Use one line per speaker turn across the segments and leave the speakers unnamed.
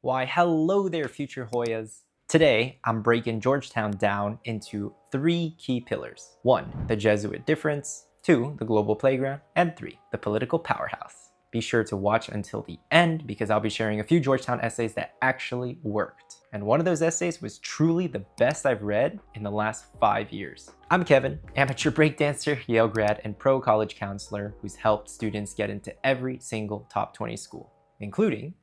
Why, hello there, future Hoyas. Today, I'm breaking Georgetown down into 3 key pillars. 1, the Jesuit Difference. 2, the global playground. And 3, the political powerhouse. Be sure to watch until the end because I'll be sharing a few Georgetown essays that actually worked. And one of those essays was truly the best I've read in the last 5 years. I'm Kevin, amateur breakdancer, Yale grad, and pro college counselor who's helped students get into every single top 20 school, including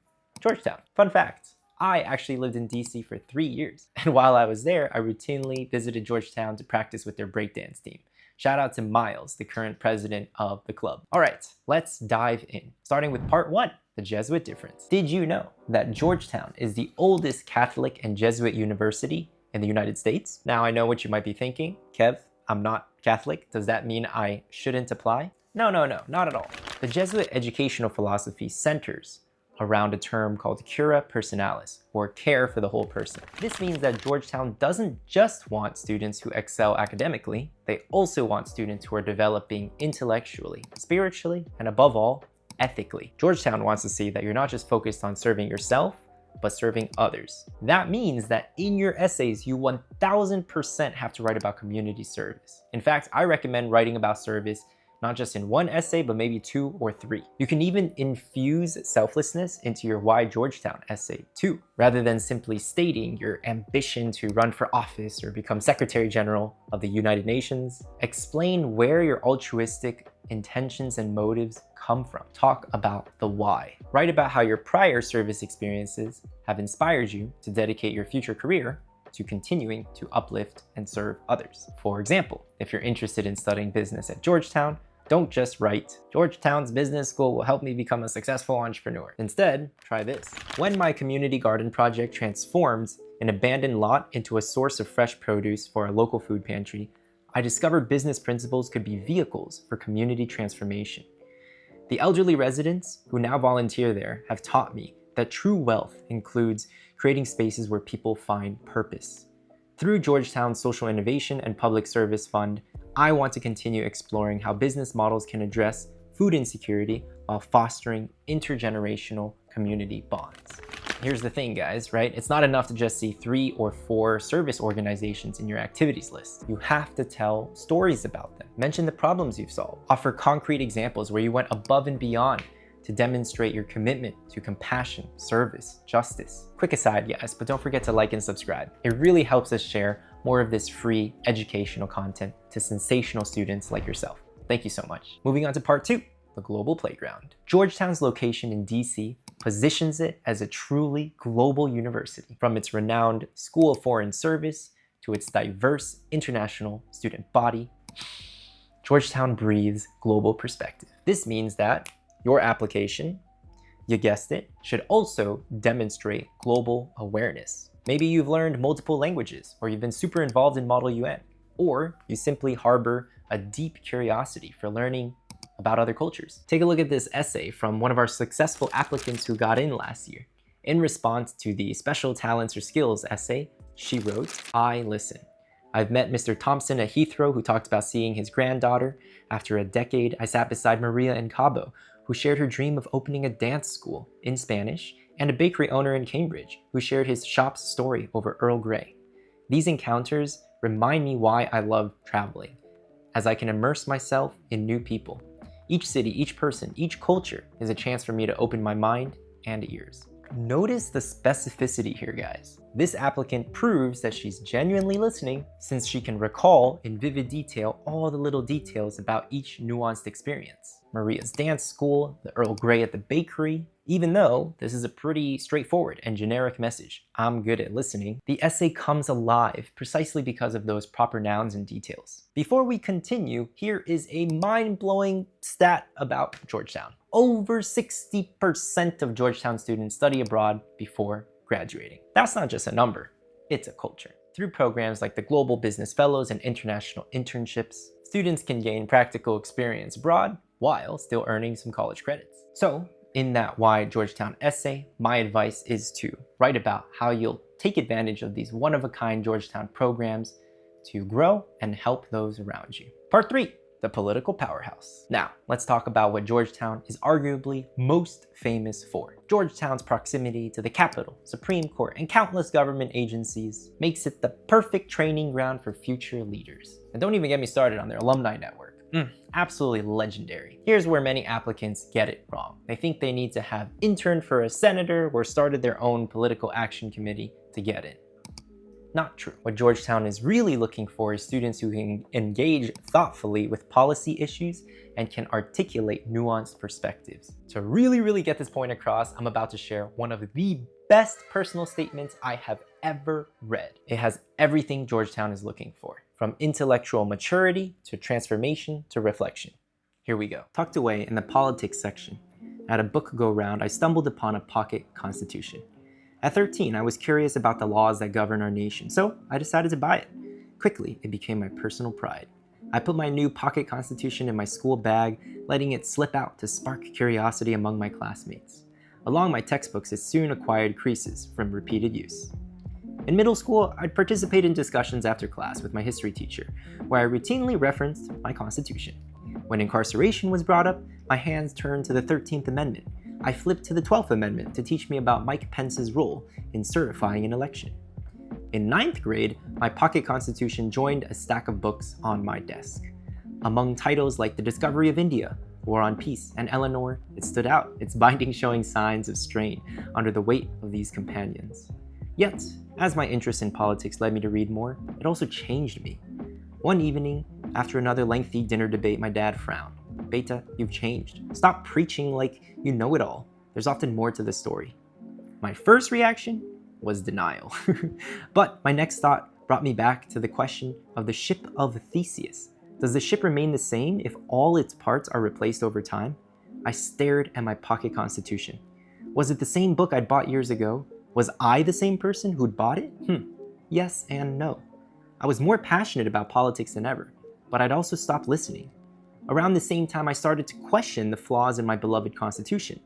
Georgetown. Fun fact, I actually lived in DC for 3 years. And while I was there, I routinely visited Georgetown to practice with their breakdance team. Shout out to Miles, the current president of the club. All right, let's dive in. Starting with part 1, the Jesuit Difference. Did you know that Georgetown is the oldest Catholic and Jesuit university in the United States? Now I know what you might be thinking. Kev, I'm not Catholic. Does that mean I shouldn't apply? No, not at all. The Jesuit educational philosophy centers around a term called cura personalis, or care for the whole person. This means that Georgetown doesn't just want students who excel academically, they also want students who are developing intellectually, spiritually, and above all, ethically. Georgetown wants to see that you're not just focused on serving yourself, but serving others. That means that in your essays, you 1000% have to write about community service. In fact, I recommend writing about service not just in one essay, but maybe 2 or 3. You can even infuse selflessness into your Why Georgetown essay too, rather than simply stating your ambition to run for office or become Secretary General of the United Nations. Explain where your altruistic intentions and motives come from. Talk about the why. Write about how your prior service experiences have inspired you to dedicate your future career to continuing to uplift and serve others. For example, if you're interested in studying business at Georgetown, don't just write, Georgetown's business school will help me become a successful entrepreneur. Instead, try this. When my community garden project transformed an abandoned lot into a source of fresh produce for a local food pantry, I discovered business principles could be vehicles for community transformation. The elderly residents who now volunteer there have taught me that true wealth includes creating spaces where people find purpose. Through Georgetown's Social Innovation and Public Service Fund, I want to continue exploring how business models can address food insecurity while fostering intergenerational community bonds. Here's the thing, guys, right? It's not enough to just see 3 or 4 service organizations in your activities list. You have to tell stories about them. Mention the problems you've solved. Offer concrete examples where you went above and beyond to demonstrate your commitment to compassion, service, justice. Quick aside, yes, but don't forget to like and subscribe. It really helps us share more of this free educational content to sensational students like yourself. Thank you so much. Moving on to part 2, the global playground. Georgetown's location in DC positions it as a truly global university, from its renowned School of Foreign Service to its diverse international student body. Georgetown breathes global perspective. This means that your application, you guessed it, should also demonstrate global awareness. Maybe you've learned multiple languages, or you've been super involved in Model UN, or you simply harbor a deep curiosity for learning about other cultures. Take a look at this essay from one of our successful applicants who got in last year. In response to the special talents or skills essay, she wrote, I listen. I've met Mr. Thompson at Heathrow, who talked about seeing his granddaughter. After a decade, I sat beside Maria in Cabo, who shared her dream of opening a dance school in Spanish, and a bakery owner in Cambridge, who shared his shop's story over Earl Grey. These encounters remind me why I love traveling, as I can immerse myself in new people. Each city, each person, each culture is a chance for me to open my mind and ears. Notice the specificity here, guys. This applicant proves that she's genuinely listening since she can recall in vivid detail all the little details about each nuanced experience. Maria's dance school, the Earl Grey at the bakery. Even though this is a pretty straightforward and generic message, I'm good at listening, the essay comes alive precisely because of those proper nouns and details. Before we continue, here is a mind-blowing stat about Georgetown. Over 60% of Georgetown students study abroad before graduating. That's not just a number, it's a culture. Through programs like the Global Business Fellows and international internships, students can gain practical experience abroad while still earning some college credits. So, in that Why Georgetown essay, my advice is to write about how you'll take advantage of these one-of-a-kind Georgetown programs to grow and help those around you. Part 3, the political powerhouse. Now, let's talk about what Georgetown is arguably most famous for. Georgetown's proximity to the Capitol, Supreme Court, and countless government agencies makes it the perfect training ground for future leaders. And don't even get me started on their alumni network. Absolutely legendary. Here's where many applicants get it wrong. They think they need to have interned for a senator or started their own political action committee to get in. Not true. What Georgetown is really looking for is students who can engage thoughtfully with policy issues and can articulate nuanced perspectives. To really get this point across, I'm about to share one of the best personal statements I have ever read. It has everything Georgetown is looking for, from intellectual maturity to transformation to reflection. Here we go. Tucked away in the politics section, at a book go-round, I stumbled upon a pocket constitution. At 13, I was curious about the laws that govern our nation, so I decided to buy it. Quickly, it became my personal pride. I put my new pocket constitution in my school bag, letting it slip out to spark curiosity among my classmates. Along my textbooks, it soon acquired creases from repeated use. In middle school, I'd participate in discussions after class with my history teacher, where I routinely referenced my constitution. When incarceration was brought up, my hands turned to the 13th Amendment. I flipped to the 12th Amendment to teach me about Mike Pence's role in certifying an election. In 9th grade, my pocket constitution joined a stack of books on my desk. Among titles like The Discovery of India, War on Peace, and Eleanor, it stood out, its binding showing signs of strain under the weight of these companions. Yet, as my interest in politics led me to read more, it also changed me. One evening, after another lengthy dinner debate, my dad frowned. "Beta, you've changed. Stop preaching like you know it all. There's often more to the story." My first reaction was denial. But my next thought brought me back to the question of the ship of Theseus. Does the ship remain the same if all its parts are replaced over time? I stared at my pocket constitution. Was it the same book I'd bought years ago? Was I the same person who'd bought it? Yes and no. I was more passionate about politics than ever, but I'd also stopped listening. Around the same time, I started to question the flaws in my beloved Constitution.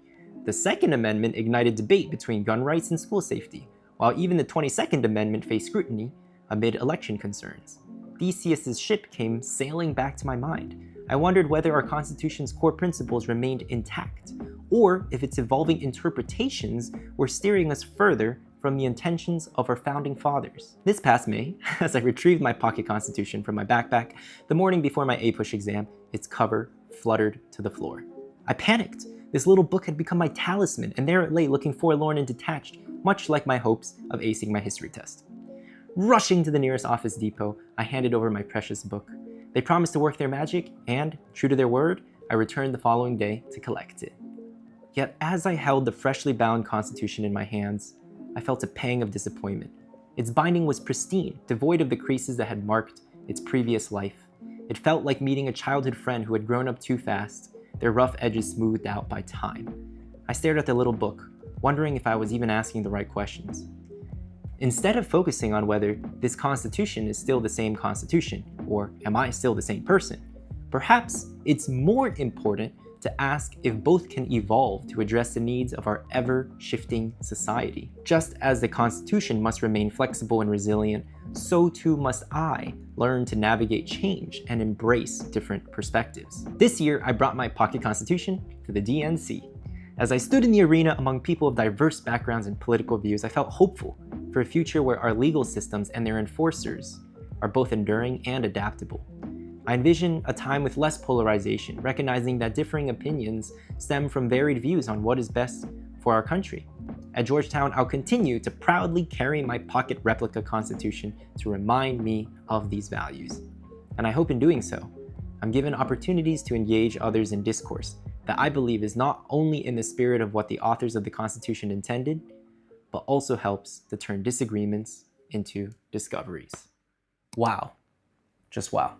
The Second Amendment ignited debate between gun rights and school safety, while even the 22nd Amendment faced scrutiny amid election concerns. Theseus's ship came sailing back to my mind. I wondered whether our Constitution's core principles remained intact, or if its evolving interpretations were steering us further from the intentions of our founding fathers. This past May, as I retrieved my pocket constitution from my backpack, the morning before my A-Push exam, its cover fluttered to the floor. I panicked. This little book had become my talisman, and there it lay looking forlorn and detached, much like my hopes of acing my history test. Rushing to the nearest office depot, I handed over my precious book. They promised to work their magic, and, true to their word, I returned the following day to collect it. Yet as I held the freshly bound Constitution in my hands, I felt a pang of disappointment. Its binding was pristine, devoid of the creases that had marked its previous life. It felt like meeting a childhood friend who had grown up too fast, their rough edges smoothed out by time. I stared at the little book, wondering if I was even asking the right questions. Instead of focusing on whether this Constitution is still the same Constitution, or am I still the same person, perhaps it's more important to ask if both can evolve to address the needs of our ever-shifting society. Just as the Constitution must remain flexible and resilient, so too must I learn to navigate change and embrace different perspectives. This year, I brought my pocket Constitution to the DNC. As I stood in the arena among people of diverse backgrounds and political views, I felt hopeful for a future where our legal systems and their enforcers are both enduring and adaptable. I envision a time with less polarization, recognizing that differing opinions stem from varied views on what is best for our country. At Georgetown, I'll continue to proudly carry my pocket replica Constitution to remind me of these values. And I hope in doing so, I'm given opportunities to engage others in discourse that I believe is not only in the spirit of what the authors of the Constitution intended, but also helps to turn disagreements into discoveries. Wow. Just wow.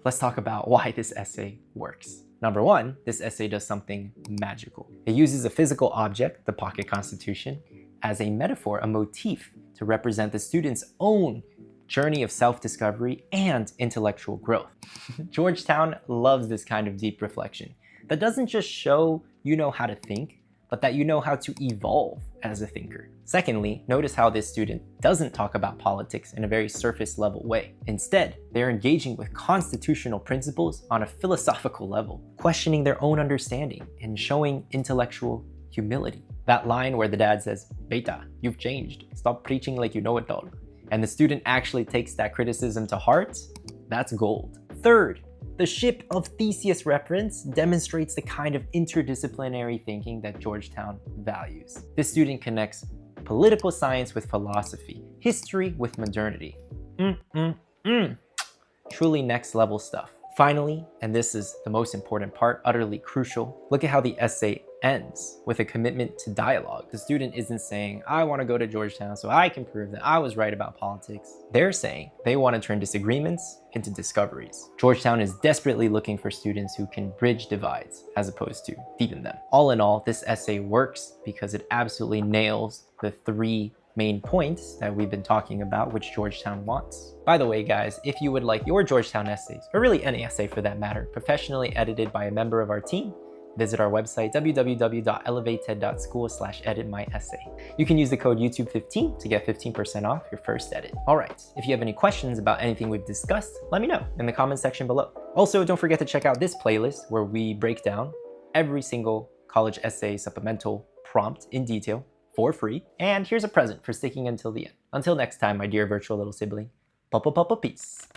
Let's talk about why this essay works. Number one, this essay does something magical. It uses a physical object, the pocket Constitution, as a metaphor, a motif to represent the student's own journey of self-discovery and intellectual growth. Georgetown loves this kind of deep reflection that doesn't just show you know how to think, but that you know how to evolve as a thinker. Secondly, notice how this student doesn't talk about politics in a very surface level way. Instead, they're engaging with constitutional principles on a philosophical level, questioning their own understanding and showing intellectual humility. That line where the dad says, "Beta, you've changed. Stop preaching like you know it all," and the student actually takes that criticism to heart, that's gold. Third, the ship of Theseus reference demonstrates the kind of interdisciplinary thinking that Georgetown values. This student connects political science with philosophy, history with modernity. Truly next level stuff. Finally, and this is the most important part, utterly crucial, look at how the essay ends with a commitment to dialogue. The student isn't saying, "I want to go to Georgetown so I can prove that I was right about politics." They're saying they want to turn disagreements into discoveries. Georgetown is desperately looking for students who can bridge divides as opposed to deepen them. All in all, this essay works because it absolutely nails the three main points that we've been talking about, which Georgetown wants. By the way, guys, if you would like your Georgetown essays, or really any essay for that matter, professionally edited by a member of our team, visit our website, www.elevated.school/editmyessay. You can use the code YouTube15 to get 15% off your first edit. All right, if you have any questions about anything we've discussed, let me know in the comment section below. Also, don't forget to check out this playlist where we break down every single college essay supplemental prompt in detail for free. And here's a present for sticking until the end. Until next time, my dear virtual little sibling, peace.